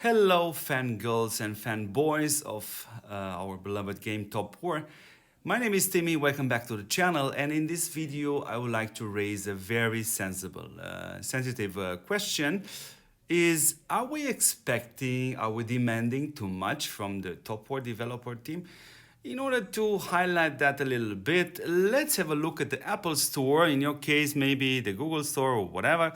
Hello, fangirls and fanboys of our beloved game Topwar. My name is Timmy, welcome back to the channel, and in this video I would like to raise a very sensitive question. Are we are we demanding too much from the Topwar developer team? In order to highlight that a little bit, let's have a look at the Apple Store, in your case maybe the Google Store or whatever.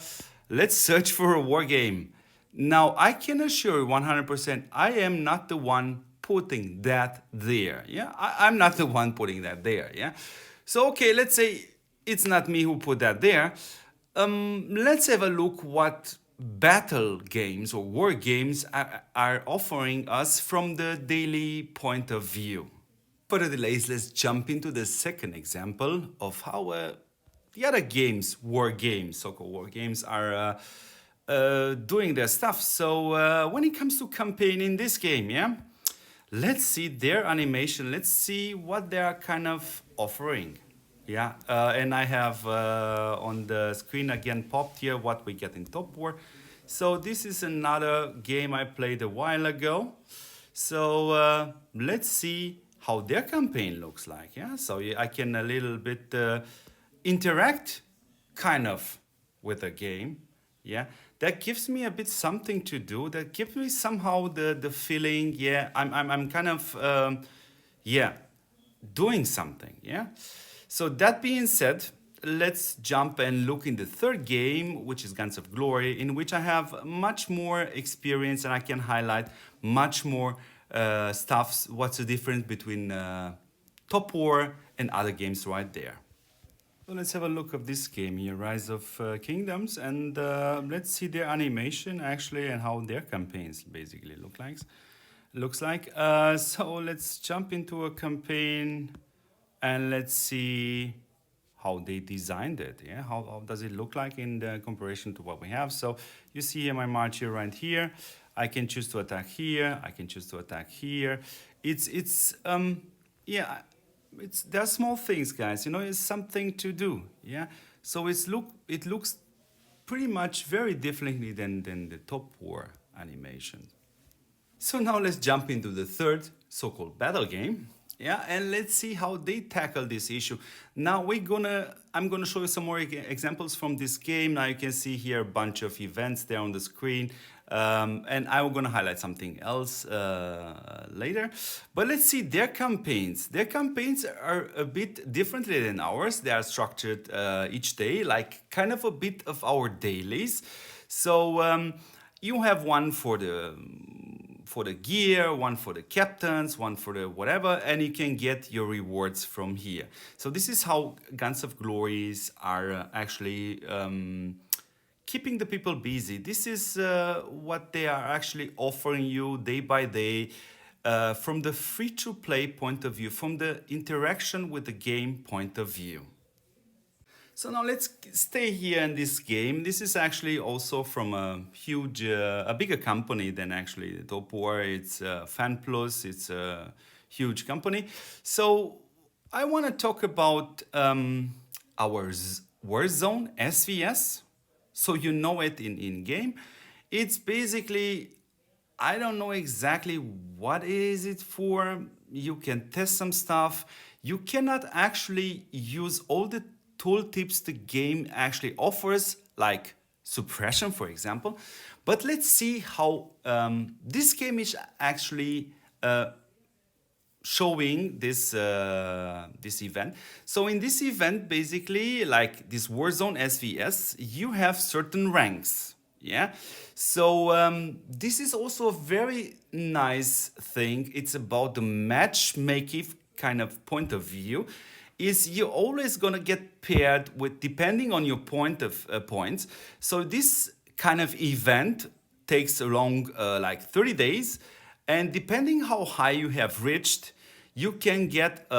Let's search for a war game. Now, I can assure you 100% I am not the one putting that there. Yeah, I'm not the one putting that there. Yeah. So, okay, let's say it's not me who put that there. Let's have a look what battle games or war games are offering us from the daily point of view. Further delays, let's jump into the second example of how the other games, so-called war games, are doing their stuff. So when it comes to campaign in this game, yeah, let's see their animation. Let's see what they are kind of offering. Yeah, and I have on the screen again popped here what we get in Top War. So this is another game I played a while ago. So let's see how their campaign looks like. Yeah, so I can a little bit interact kind of with the game. Yeah, that gives me a bit something to do. That gives me somehow the feeling, yeah, I'm kind of yeah, doing something. Yeah. So that being said, let's jump and look in the third game, which is Guns of Glory, in which I have much more experience and I can highlight much more stuff. What's the difference between Top War and other games right there. So let's have a look of this game here, Rise of Kingdoms, and let's see their animation actually and how their campaigns basically looks like. So let's jump into a campaign and let's see how they designed it. Yeah, how does it look like in the comparison to what we have? So you see here my march here right here. I can choose to attack here. I can choose to attack here. Yeah, there are small things, guys. You know, it's something to do. Yeah. So it looks pretty much very differently than the Top War animation. So now let's jump into the third so-called battle game. Yeah, and let's see how they tackle this issue. Now I'm gonna show you some more examples from this game. Now you can see here a bunch of events there on the screen. And I'm gonna highlight something else later. But let's see their campaigns. Their campaigns are a bit differently than ours. They are structured each day, like kind of a bit of our dailies. So you have one for the gear, one for the captains, one for the whatever, and you can get your rewards from here. So this is how Guns of Glories are actually keeping the people busy. This is what they are actually offering you day by day from the free-to-play point of view, from the interaction with the game point of view. So now let's stay here in this game. This is actually also from a huge, a bigger company than actually the Topwar. It's FanPlus. It's a huge company. So I want to talk about our Warzone SVS. So you know it in game. It's basically, I don't know exactly what is it for. You can test some stuff. You cannot actually use all the tooltips the game actually offers, like suppression, for example. But let's see how this game is actually showing this event. So in this event, basically, like this Warzone SVS, you have certain ranks. Yeah. So this is also a very nice thing. It's about the matchmaking kind of point of view. Is you're always gonna get paired with depending on your points. So this kind of event takes along like 30 days, and depending how high you have reached, you can get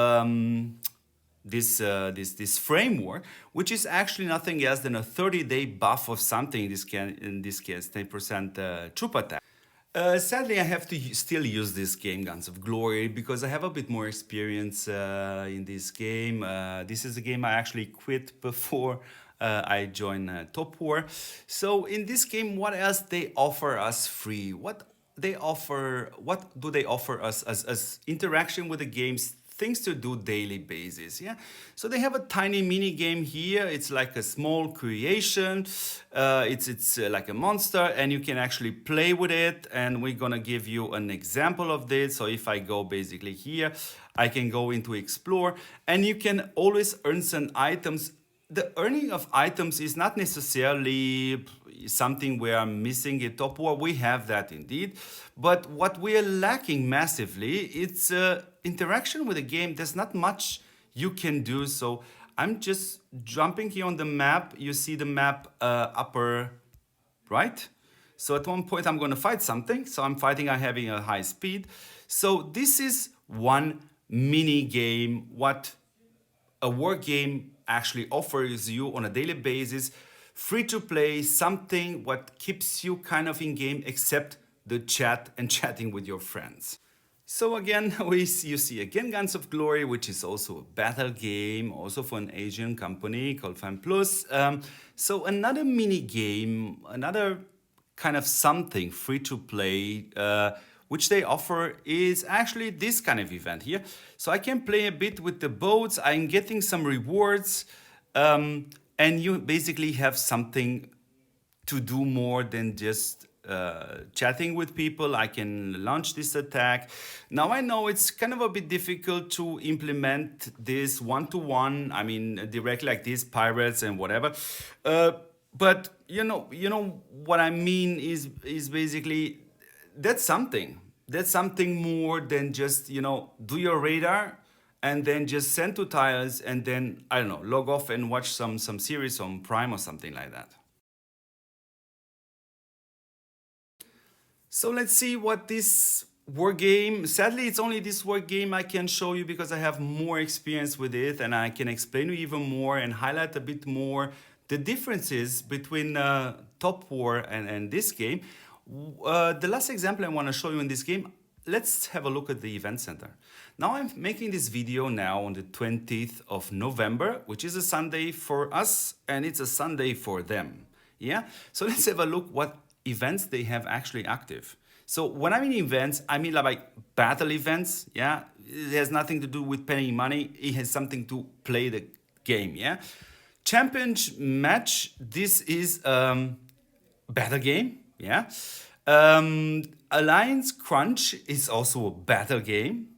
this framework, which is actually nothing else than a 30-day buff of something. In this case, 10% troop attack. Sadly, I have to still use this game, Guns of Glory, because I have a bit more experience in this game. This is a game I actually quit before I joined Top War. So in this game, what else they offer us free? What they offer, what do they offer us as interaction with the games, things to do daily basis. Yeah, so they have a tiny mini game here. It's like a small creation. It's like a monster, and you can actually play with it, and we're gonna give you an example of this. So if I go basically here, I can go into explore, and you can always earn some items. The earning of items is not necessarily something we are missing in Topwar. We have that indeed, but what we are lacking massively, it's interaction with the game. There's not much you can do. So I'm just jumping here on the map. You see the map upper right. So at one point I'm going to fight something. So I'm fighting, I'm having a high speed. So this is one mini game, what a war game actually offers you on a daily basis, free to play, something what keeps you kind of in game except the chat and chatting with your friends. So again, you see again Guns of Glory, which is also a battle game, also for an Asian company called Fan Plus. So another mini game, another kind of something free to play, which they offer is actually this kind of event here. So I can play a bit with the boats, I'm getting some rewards, and you basically have something to do more than just chatting with people. I can launch this attack. Now I know it's kind of a bit difficult to implement this one-to-one, I mean directly like this, pirates and whatever. But you know what I mean is basically that's something. That's something more than just, do your radar and then just send to tiles and then, I don't know, log off and watch some series on Prime or something like that. So let's see what this war game, sadly it's only this war game I can show you because I have more experience with it and I can explain you even more and highlight a bit more the differences between Top War and this game. The last example I want to show you in this game, let's have a look at the event center. Now I'm making this video now on the 20th of November, which is a Sunday for us and it's a Sunday for them. Yeah, so let's have a look what events they have actually active. So when I mean events, I mean like battle events. Yeah, it has nothing to do with paying money. It has something to play the game. Yeah, Champions match. This is battle game. Yeah, Alliance Crunch is also a battle game.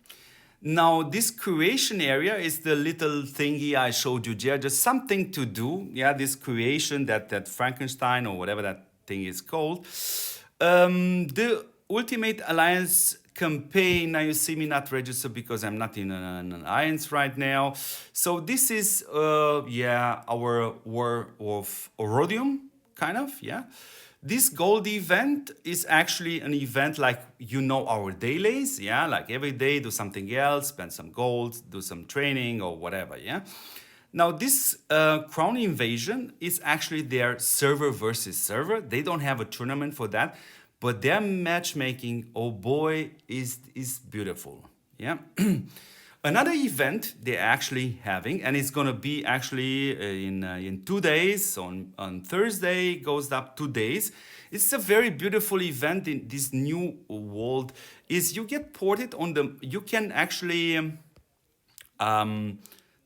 Now this creation area is the little thingy I showed you there, just something to do. Yeah, this creation, that Frankenstein or whatever that thing is called. The Ultimate Alliance campaign, now you see me not registered because I'm not in an alliance right now. So this is, our War of Orodium, kind of, yeah. This gold event is actually an event like, our dailies, yeah, like every day do something else, spend some gold, do some training or whatever, yeah. Now this Crown Invasion is actually their server versus server. They don't have a tournament for that, but their matchmaking, oh boy, is beautiful, yeah. Another event they're actually having, and it's gonna be actually in 2 days, on Thursday, goes up 2 days. It's a very beautiful event in this new world, is you get ported on you can actually, the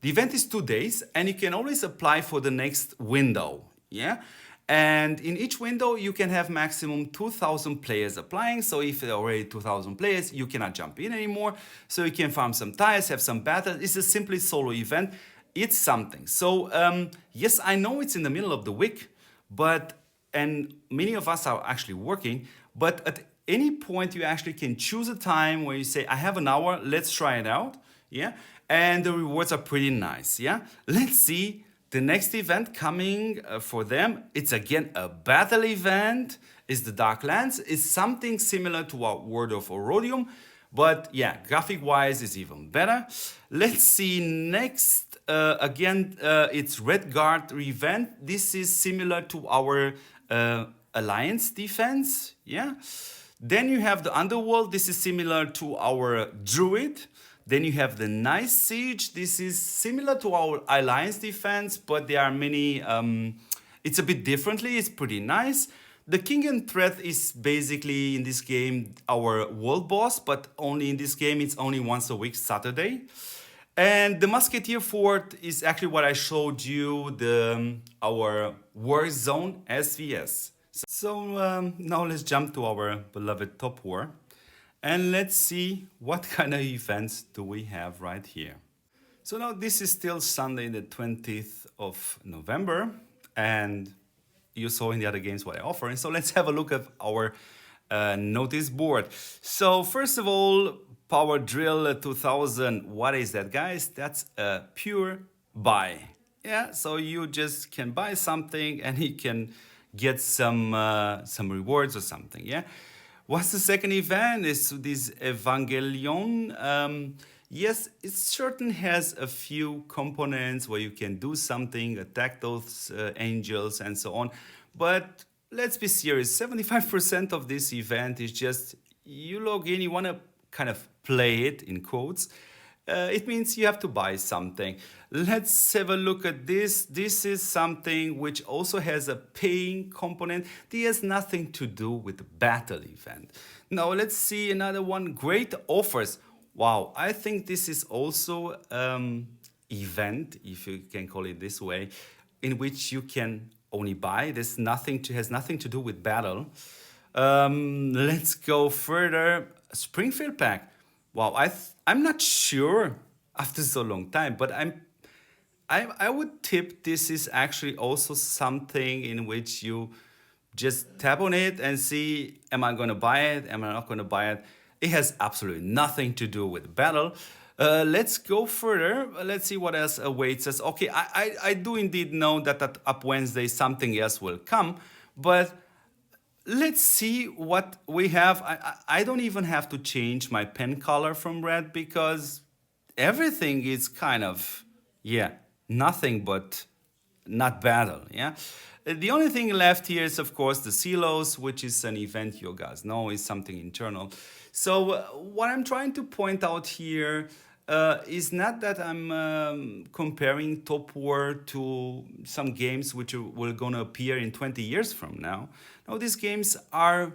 event is 2 days and you can always apply for the next window, yeah? And in each window, you can have maximum 2,000 players applying. So if there are already 2,000 players, you cannot jump in anymore. So you can farm some tiles, have some battles. It's a simply solo event. It's something. So yes, I know it's in the middle of the week, and many of us are actually working, but at any point you actually can choose a time where you say, I have an hour, let's try it out, yeah? And the rewards are pretty nice, yeah? Let's see. The next event coming for them, it's again a battle event, is the Darklands. It's something similar to our World of Orodium, but yeah, graphic-wise is even better. Let's see next, it's Red Guard event. This is similar to our Alliance defense, yeah? Then you have the Underworld. This is similar to our Druid. Then you have the Nice Siege. This is similar to our Alliance defense, but there are many, it's a bit differently. It's pretty nice. The king and threat is basically in this game our world boss, but only in this game it's only once a week, Saturday. And the musketeer fort is actually what I showed you, our war zone SVS. So now let's jump to our beloved Top War, and let's see what kind of events do we have right here. So now this is still Sunday the 20th of November, and you saw in the other games what I offer. And so let's have a look at our notice board. So first of all, Power Drill 2000. What is that, guys? That's a pure buy. Yeah, so you just can buy something and you can get some rewards or something. Yeah. What's the second event? Is this Evangelion. Yes, it certain has a few components where you can do something, attack those angels and so on. But let's be serious, 75% of this event is just you log in, you want to kind of play it in quotes. It means you have to buy something. Let's have a look at this. This is something which also has a paying component. This has nothing to do with the battle event. Now let's see another one, great offers. Wow, I think this is also event, if you can call it this way, in which you can only buy. There's has nothing to do with battle. Let's go further. Springfield pack. Wow, I'm not sure after so long time, but I would tip this is actually also something in which you just tap on it and see, am I going to buy it? Am I not going to buy it? It has absolutely nothing to do with battle. Let's go further. Let's see what else awaits us. Okay, I do indeed know that up Wednesday something else will come, but let's see what we have. I don't even have to change my pen color from red because everything is kind of, yeah, nothing but not battle, yeah? The only thing left here is, of course, the silos, which is an event you guys know is something internal. So what I'm trying to point out here is not that I'm comparing Top War to some games which will gonna appear in 20 years from now. No, these games are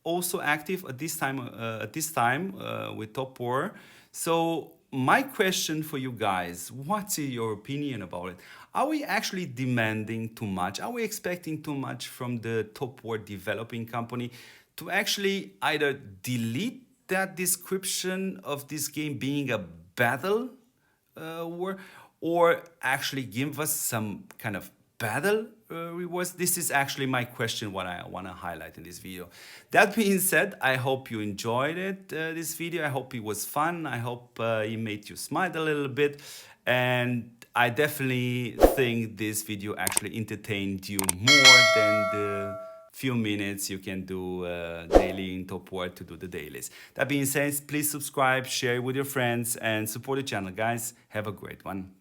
also active at this time with Top War. So my question for you guys, what's your opinion about it? Are we actually demanding too much? Are we expecting too much from the Top War developing company to actually either delete that description of this game being a battle war, or actually give us some kind of battle rewards? This is actually my question, what I want to highlight in this video. That being said, I hope you enjoyed it, this video. I hope it was fun. I hope it made you smile a little bit. And I definitely think this video actually entertained you more than the few minutes you can do daily in Top War to do the dailies. That being said, please subscribe, share with your friends, and support the channel, guys. Have a great one.